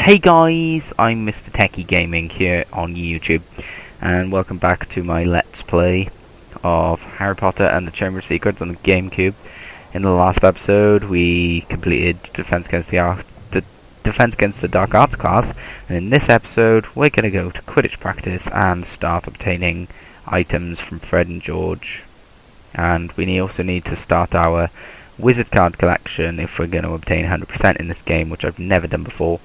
Hey guys, I'm Mr. Techie Gaming here on YouTube, and welcome back to my Let's Play of Harry Potter and the Chamber of Secrets on the Gamecube. In the last episode, we completed Defense Against the Dark Arts class, and in this episode, we're going to go to Quidditch practice and start obtaining items from Fred and George. And we also need to start our wizard card collection if we're going to obtain 100% in this game, which I've never done before.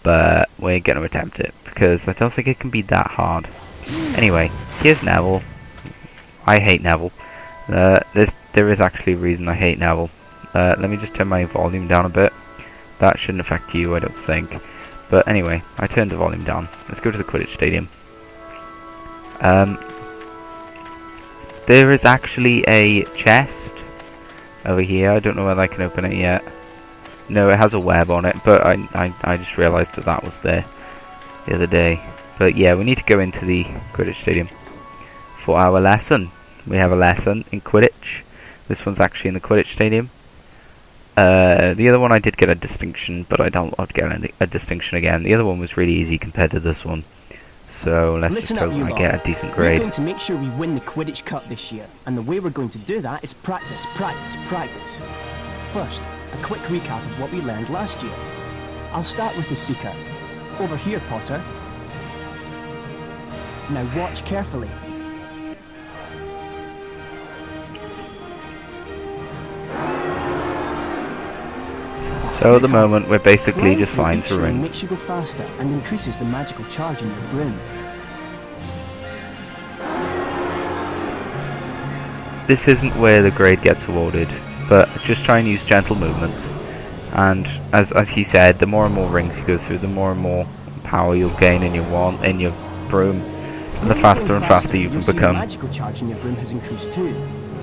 But we're going to attempt it, because I don't think it can be that hard. Anyway, here's Neville. I hate Neville. There is actually a reason I hate Neville. Let me just turn my volume down a bit. That shouldn't affect you, I don't think. But anyway, I turned the volume down. Let's go to the Quidditch Stadium. There is actually a chest over here. I don't know whether I can open it yet. No, it has a web on it, but I just realised that was there the other day. But yeah, we need to go into the Quidditch Stadium for our lesson. We have a lesson in Quidditch. This one's actually in the Quidditch Stadium. The other one I did get a distinction, but I don't want to get a distinction again. The other one was really easy compared to this one. So let's just hope I get a decent grade. We're going to make sure we win the Quidditch Cup this year, and the way we're going to do that is practice, practice, practice. First, a quick recap of what we learned last year. I'll start with the Seeker. Over here, Potter. Now watch carefully. So at the moment we're basically just flying through rings. Makes you go faster and increases the magical charge in your broom. This isn't where the grade gets awarded, but just try and use gentle movements. And as he said, the more and more rings you go through, the more and more power you'll gain in your broom, and the faster and faster you can become. The magical charge in your broom has increased too.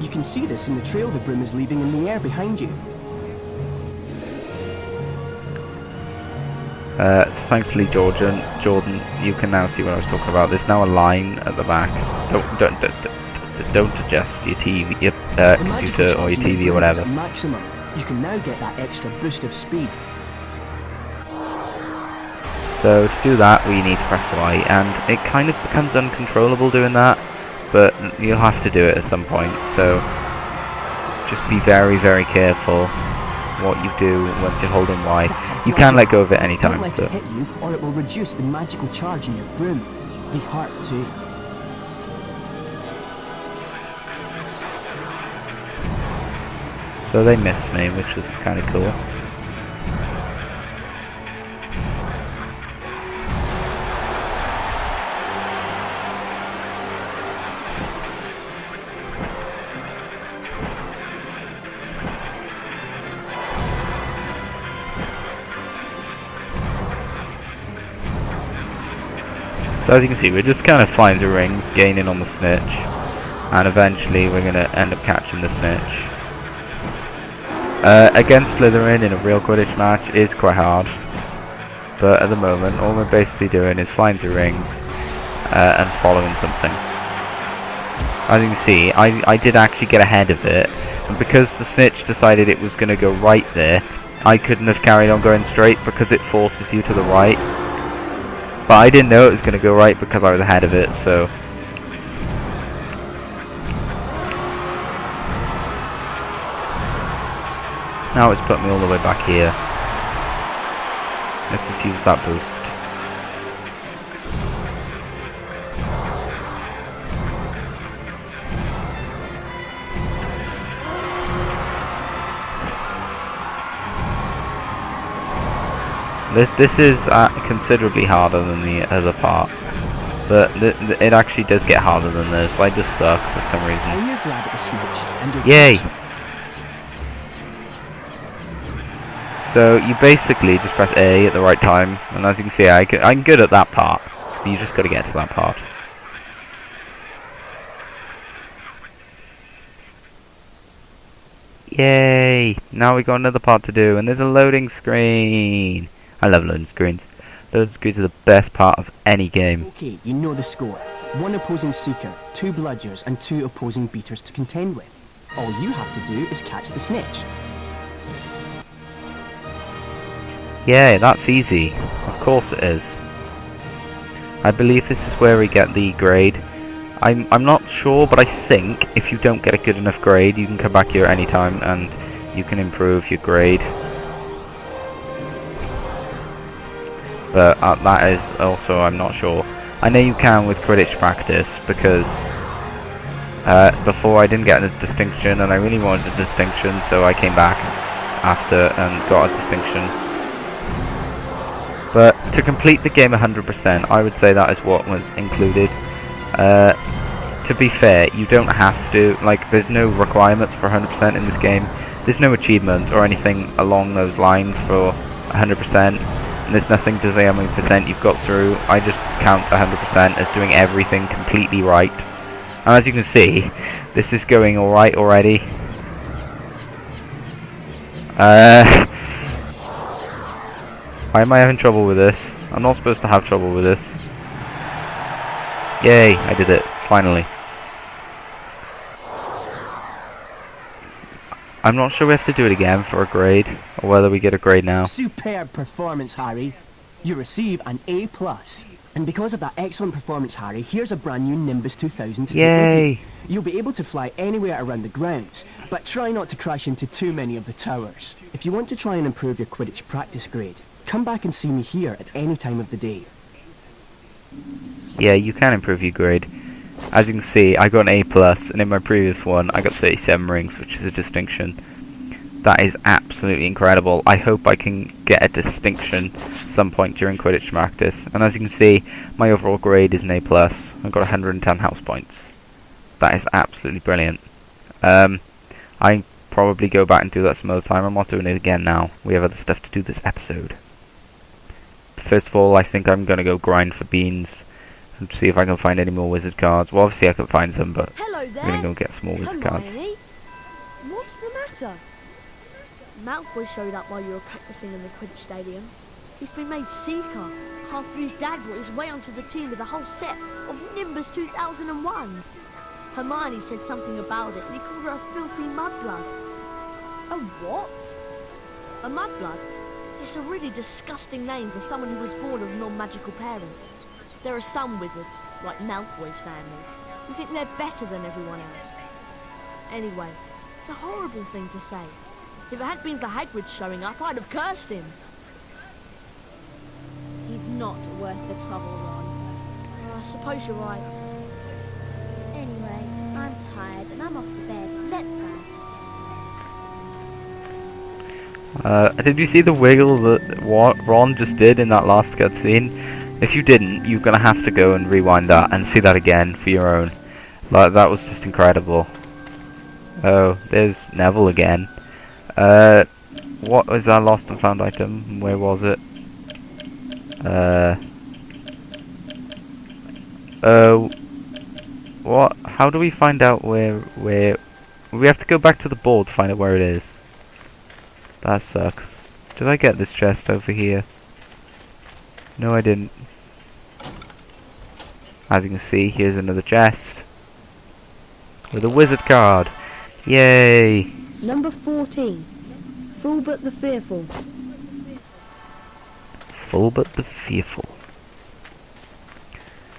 You can see this in the trail the broom is leaving in the air behind you. So thanks to Lee Jordan, you can now see what I was talking about. There's now a line at the back. Don't adjust your TV, your computer or your TV or whatever. Maximum. You can now get that extra boost of speed. So to do that, we need to press Y, and it kind of becomes uncontrollable doing that, but you'll have to do it at some point. So just be very, very careful what you do once you're holding Y. You can let go of it anytime. Don't let it hit you, or it will reduce the magical charge in your broom. They hurt too. So they missed me, which was kind of cool. So as you can see, we're just kind of flying through rings, gaining on the snitch, and eventually we're going to end up catching the snitch. Against Slytherin in a real Quidditch match is quite hard, but at the moment all we're basically doing is flying through rings and following something. As you can see, I did actually get ahead of it, and because the snitch decided it was going to go right there, I couldn't have carried on going straight because it forces you to the right. But I didn't know it was going to go right because I was ahead of it, so... Now it's put me all the way back here. Let's just use that boost. This is considerably harder than the other part, but it actually does get harder than this. I just suck for some reason. Yay! So you basically just press A at the right time, and as you can see, I'm good at that part, but you just got to get to that part. Yay! Now we got another part to do, and there's a loading screen. I love loading screens. Loading screens are the best part of any game. Okay, you know the score. 1 opposing Seeker, 2 Bludgers, and 2 opposing Beaters to contend with. All you have to do is catch the snitch. Yeah, that's easy. Of course it is. I believe this is where we get the grade. I'm not sure, but I think if you don't get a good enough grade, you can come back here anytime and you can improve your grade. But that is also, I'm not sure. I know you can with Quidditch practice, because before I didn't get a distinction and I really wanted a distinction, so I came back after and got a distinction. But to complete the game 100%, I would say that is what was included. To be fair, you don't have to, like, there's no requirements for 100% in this game. There's no achievement or anything along those lines for 100%. And there's nothing to say how many percent you've got through. I just count 100% as doing everything completely right. And as you can see, this is going alright already. Why am I having trouble with this? I'm not supposed to have trouble with this. Yay, I did it, finally. I'm not sure we have to do it again for a grade, or whether we get a grade now. Superb performance, Harry. You receive an A+. And because of that excellent performance, Harry, here's a brand new Nimbus 2000 to take with you. You'll be able to fly anywhere around the grounds, but try not to crash into too many of the towers. If you want to try and improve your Quidditch practice grade, come back and see me here at any time of the day. Yeah, you can improve your grade. As you can see, I got an A+, and in my previous one, I got 37 rings, which is a distinction. That is absolutely incredible. I hope I can get a distinction some point during Quidditch practice. And as you can see, my overall grade is an A+. I've got 110 house points. That is absolutely brilliant. I probably go back and do that some other time. I'm not doing it again now. We have other stuff to do this episode. First of all, I think I'm going to go grind for beans and see if I can find any more wizard cards. Well, obviously I can find some, but I'm going to go get some more wizard cards. What's the matter? Malfoy showed up while you were practicing in the Quidditch Stadium. He's been made Seeker after his dad brought his way onto the team with a whole set of Nimbus 2001s. Hermione said something about it and he called her a filthy mudblood. A what? A mudblood? It's a really disgusting name for someone who was born of non-magical parents. There are some wizards, like Malfoy's family, who think they're better than everyone else. Anyway, it's a horrible thing to say. If it hadn't been for Hagrid showing up, I'd have cursed him. He's not worth the trouble, Ron. I suppose you're right. Anyway, I'm tired and I'm off to bed. Let's go. Did you see the wiggle that Ron just did in that last cutscene? If you didn't, you're going to have to go and rewind that and see that again for your own. Like, that was just incredible. Oh, there's Neville again. What was our lost and found item? Where was it? What? How do we find out where... We have to go back to the board to find out where it is. That sucks. Did I get this chest over here? No, I didn't. As you can see, here's another chest. With a wizard card. Yay! Number 14. Fulbert the Fearful. Fulbert the Fearful.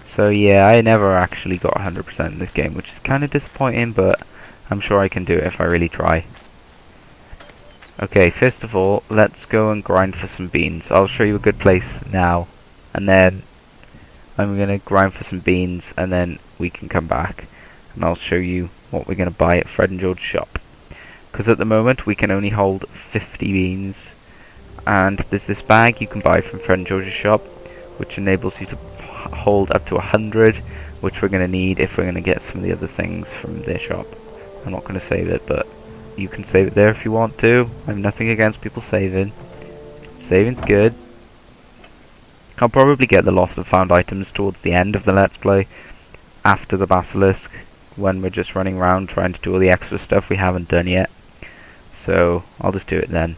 So yeah, I never actually got 100% in this game, which is kind of disappointing, but I'm sure I can do it if I really try. Okay, first of all, let's go and grind for some beans. I'll show you a good place now, and then I'm going to grind for some beans, and then we can come back, and I'll show you what we're going to buy at Fred and George's shop. Because at the moment, we can only hold 50 beans, and there's this bag you can buy from Fred and George's shop, which enables you to hold up to 100, which we're going to need if we're going to get some of the other things from their shop. I'm not going to save it, but you can save it there if you want to. I have nothing against people saving. Saving's good. I'll probably get the lost and found items towards the end of the Let's Play, after the Basilisk, when we're just running around trying to do all the extra stuff we haven't done yet. So I'll just do it then.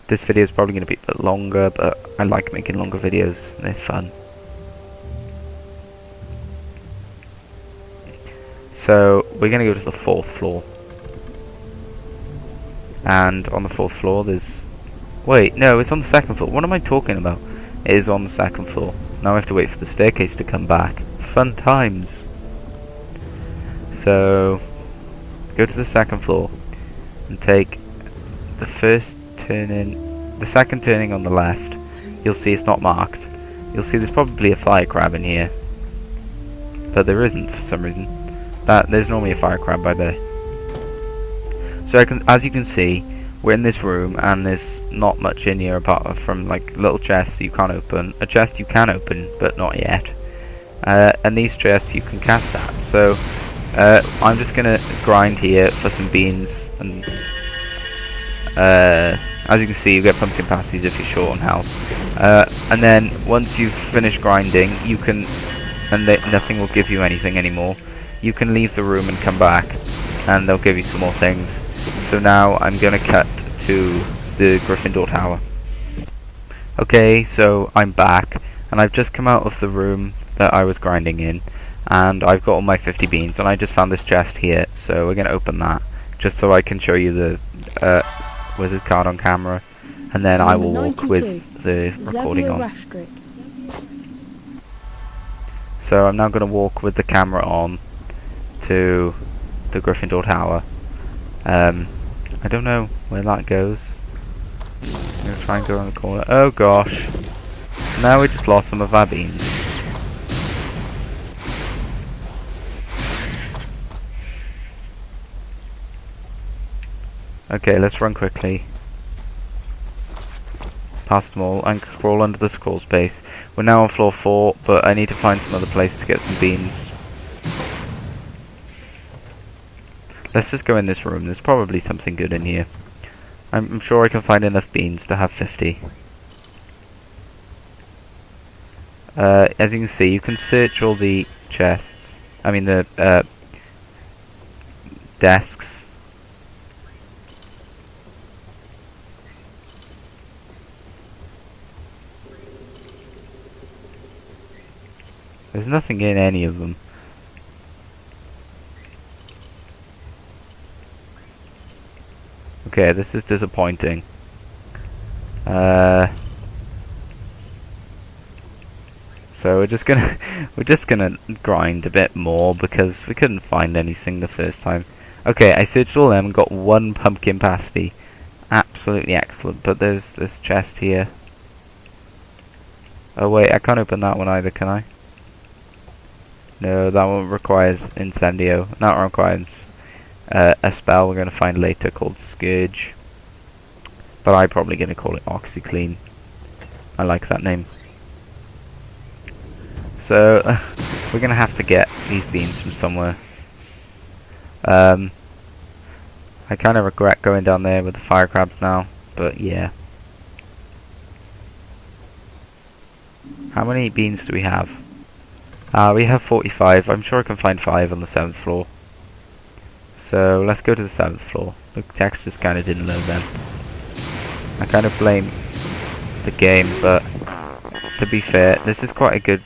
This video is probably going to be a bit longer, but I like making longer videos. They're fun. So we're going to go to the 4th floor. And on the 4th floor there's... Wait, no, it's on the 2nd floor. What am I talking about? is on the second floor. Now I have to wait for the staircase to come back. Fun times. So, go to the second floor and take the first turning, the second turning on the left. You'll see it's not marked. You'll see there's probably a fire crab in here, but there isn't for some reason. There's normally a fire crab by there. So as you can see, we're in this room and there's not much in here apart from like little chests you can't open. A chest you can open, but not yet. And these chests you can cast at. So I'm just gonna grind here for some beans, and as you can see, you get pumpkin pasties if you're short on health. And then once you've finished grinding, you can, and nothing will give you anything anymore. You can leave the room and come back, and they'll give you some more things. So now I'm gonna cut to the Gryffindor Tower. Okay, so I'm back, and I've just come out of the room that I was grinding in, and I've got all my 50 beans, and I just found this chest here, so we're gonna open that, just so I can show you the wizard card on camera, and then I will walk with the recording on. So I'm now gonna walk with the camera on to the Gryffindor Tower. I don't know where that goes. I'm gonna try and go around the corner. Oh gosh. Now we just lost some of our beans. Okay, let's run quickly past them all and crawl under the scroll space. We're now on floor 4, but I need to find some other place to get some beans. Let's just go in this room. There's probably something good in here. I'm sure I can find enough beans to have 50. As you can see, you can search all the chests. I mean the desks. There's nothing in any of them. Okay, this is disappointing. So we're just gonna grind a bit more because we couldn't find anything the first time. Okay, I searched all them and got one pumpkin pasty. Absolutely excellent. But there's this chest here. Oh wait, I can't open that one either, can I? No, that one requires Incendio. That requires a spell we're going to find later called Scourge. But I'm probably going to call it OxyClean. I like that name. So, we're going to have to get these beans from somewhere. I kind of regret going down there with the fire crabs now, but yeah. How many beans do we have? We have 45. I'm sure I can find 5 on the 7th floor. So let's go to the 7th floor. The text just kind of didn't load then. I kind of blame the game, but to be fair, this is quite a good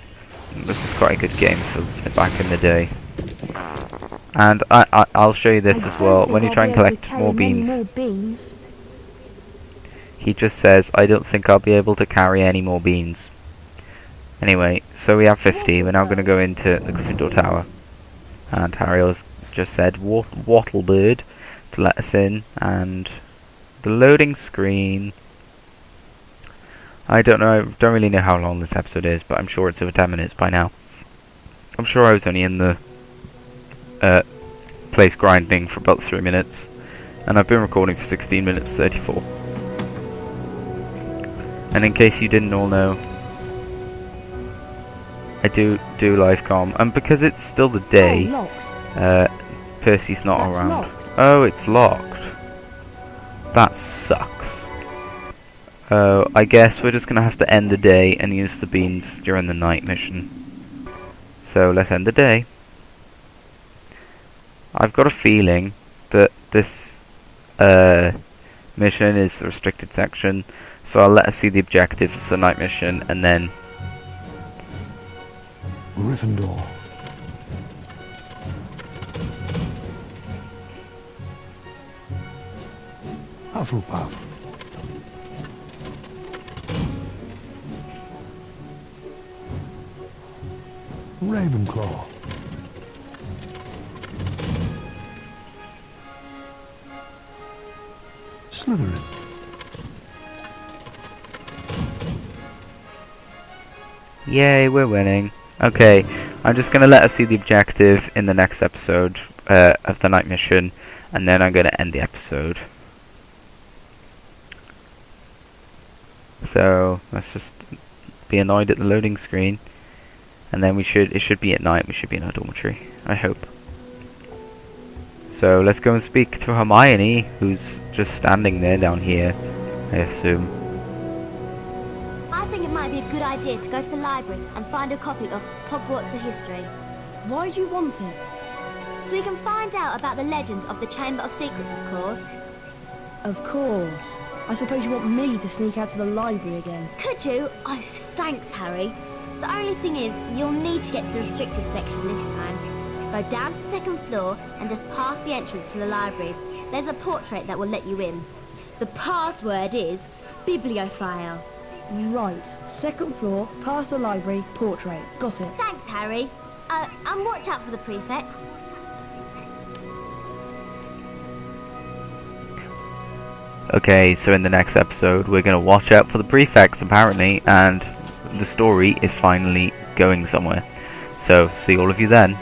game for back in the day. And I'll show you this as well. When you try and collect more beans, he just says, "I don't think I'll be able to carry any more beans." Anyway, so we have 50. We're now going to go into the Gryffindor Tower. And Harry has just said Wattlebird to let us in. And the loading screen... I don't really know how long this episode is, but I'm sure it's over 10 minutes by now. I'm sure I was only in the place grinding for about 3 minutes. And I've been recording for 16 minutes 34. And in case you didn't all know, I do live comm, and because it's still the day, Percy's not around. Locked. Oh, it's locked. That sucks. Oh, I guess we're just gonna have to end the day and use the beans during the night mission. So let's end the day. I've got a feeling that this mission is the restricted section, so I'll let us see the objective of the night mission and then. Gryffindor. Hufflepuff. Ravenclaw. Slytherin. Yay, we're winning. Okay, I'm just going to let us see the objective in the next episode of the night mission, and then I'm going to end the episode. So, let's just be annoyed at the loading screen, and then it should be at night, we should be in our dormitory, I hope. So, let's go and speak to Hermione, who's just standing there down here, I assume. I think it might be a good idea to go to the library and find a copy of Hogwarts: A History, Why do you want it? so we can find out about the legend of the Chamber of Secrets, of course. Of course. I suppose you want me to sneak out to the library again. Could you? Oh, thanks, Harry. The only thing is, you'll need to get to the restricted section this time. Go down to the second floor and just past the entrance to the library. There's a portrait that will let you in. The password is bibliophile. Right. Second floor, past the library, portrait. Got it. Thanks, Harry. And watch out for the prefects. Okay, so in the next episode, we're going to watch out for the prefects, apparently, and the story is finally going somewhere. So, see all of you then.